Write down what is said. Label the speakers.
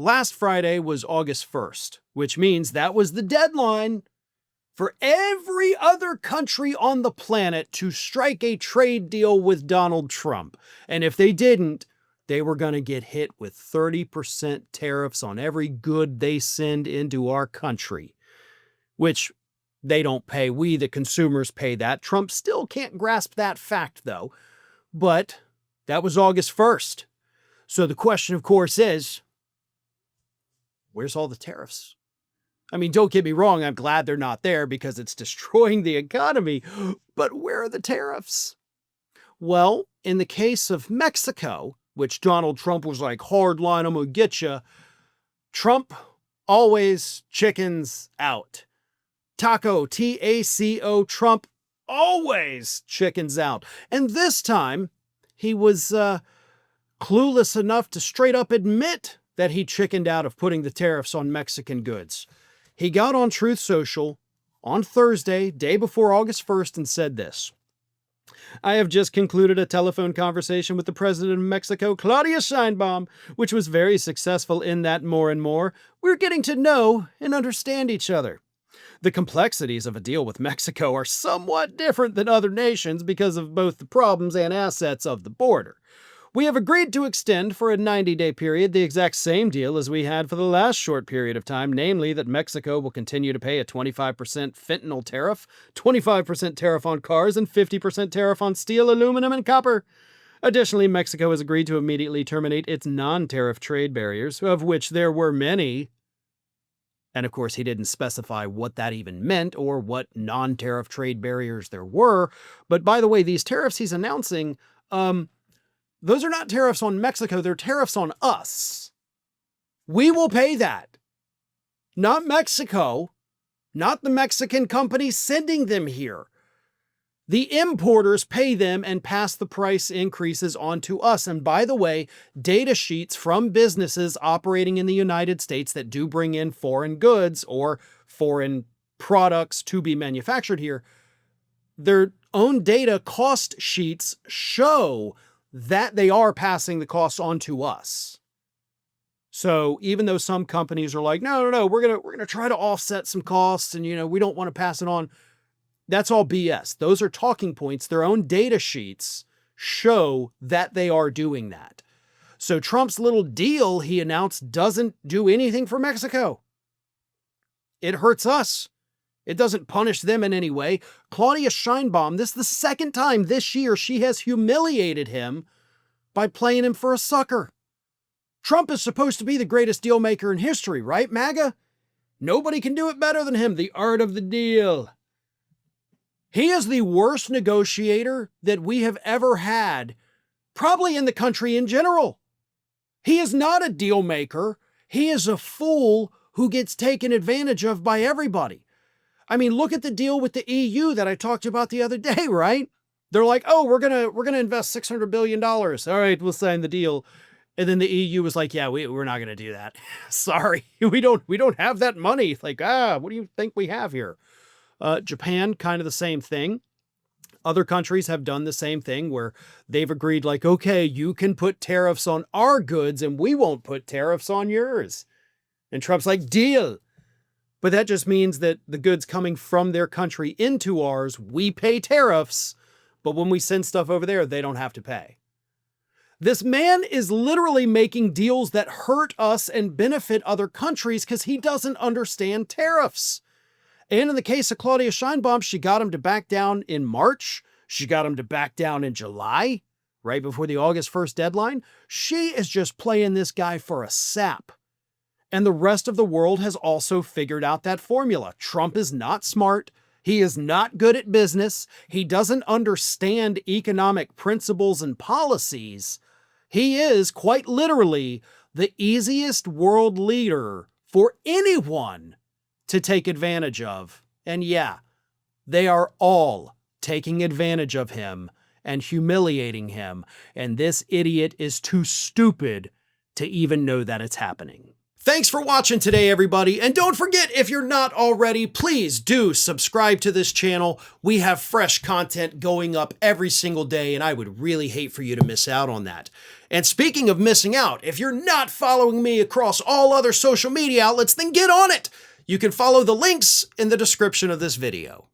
Speaker 1: last Friday was August 1st, which means that was the deadline for every other country on the planet to strike a trade deal with Donald Trump. And if they didn't, they were going to get hit with 30% tariffs on every good they send into our country, which they don't pay. We, the consumers, pay that. Trump still can't grasp that fact, though. But that was August 1st. So the question, of course, is, where's all the tariffs? I mean, don't get me wrong, I'm glad they're not there because it's destroying the economy, but where are the tariffs? Well, in the case of Mexico, which Donald Trump was like, hardline, I'm gonna get you, Trump always chickens out. Taco, T-A-C-O, Trump always chickens out. And this time, he was clueless enough to straight up admit that he chickened out of putting the tariffs on Mexican goods. He got on Truth Social on Thursday, day before August 1st, and said this: I have just concluded a telephone conversation with the President of Mexico, Claudia Sheinbaum, which was very successful in that more and more, we're getting to know and understand each other. The complexities of a deal with Mexico are somewhat different than other nations because of both the problems and assets of the border. We have agreed to extend for a 90-day period the exact same deal as we had for the last short period of time, namely that Mexico will continue to pay a 25% fentanyl tariff, 25% tariff on cars, and 50% tariff on steel, aluminum, and copper. Additionally, Mexico has agreed to immediately terminate its non-tariff trade barriers, of which there were many. And of course, he didn't specify what that even meant or what non-tariff trade barriers there were. But by the way, these tariffs he's announcing, those are not tariffs on Mexico, they're tariffs on us. We will pay that. Not Mexico, not the Mexican companies sending them here. The importers pay them and pass the price increases on to us. And by the way, data sheets from businesses operating in the United States that do bring in foreign goods or foreign products to be manufactured here, their own data cost sheets show that they are passing the costs on to us. So even though some companies are like, no, we're gonna try to offset some costs and, we don't want to pass it on. That's all BS. Those are talking points. Their own data sheets show that they are doing that. So Trump's little deal he announced doesn't do anything for Mexico. It hurts us. It doesn't punish them in any way. Claudia Sheinbaum, this is the second time this year she has humiliated him by playing him for a sucker. Trump is supposed to be the greatest deal maker in history, right, MAGA? Nobody can do it better than him. The art of the deal. He is the worst negotiator that we have ever had, probably in the country in general. He is not a deal maker. He is a fool who gets taken advantage of by everybody. I mean, look at the deal with the EU that I talked about the other day, right? They're like, oh, we're gonna invest $600 billion. All right, we'll sign the deal. And then the EU was like, yeah, we're not gonna do that. Sorry, we don't have that money. Like, what do you think we have here? Japan, kind of the same thing. Other countries have done the same thing where they've agreed like, okay, you can put tariffs on our goods and we won't put tariffs on yours. And Trump's like, deal. But that just means that the goods coming from their country into ours, we pay tariffs, but when we send stuff over there, they don't have to pay. This man is literally making deals that hurt us and benefit other countries because he doesn't understand tariffs. And in the case of Claudia Sheinbaum, she got him to back down in March. She got him to back down in July, right before the August 1st deadline. She is just playing this guy for a sap. And the rest of the world has also figured out that formula. Trump is not smart. He is not good at business. He doesn't understand economic principles and policies. He is, quite literally, the easiest world leader for anyone to take advantage of. And yeah, they are all taking advantage of him and humiliating him. And this idiot is too stupid to even know that it's happening. Thanks for watching today, everybody. And don't forget, if you're not already, please do subscribe to this channel. We have fresh content going up every single day, and I would really hate for you to miss out on that. And speaking of missing out, if you're not following me across all other social media outlets, then get on it. You can follow the links in the description of this video.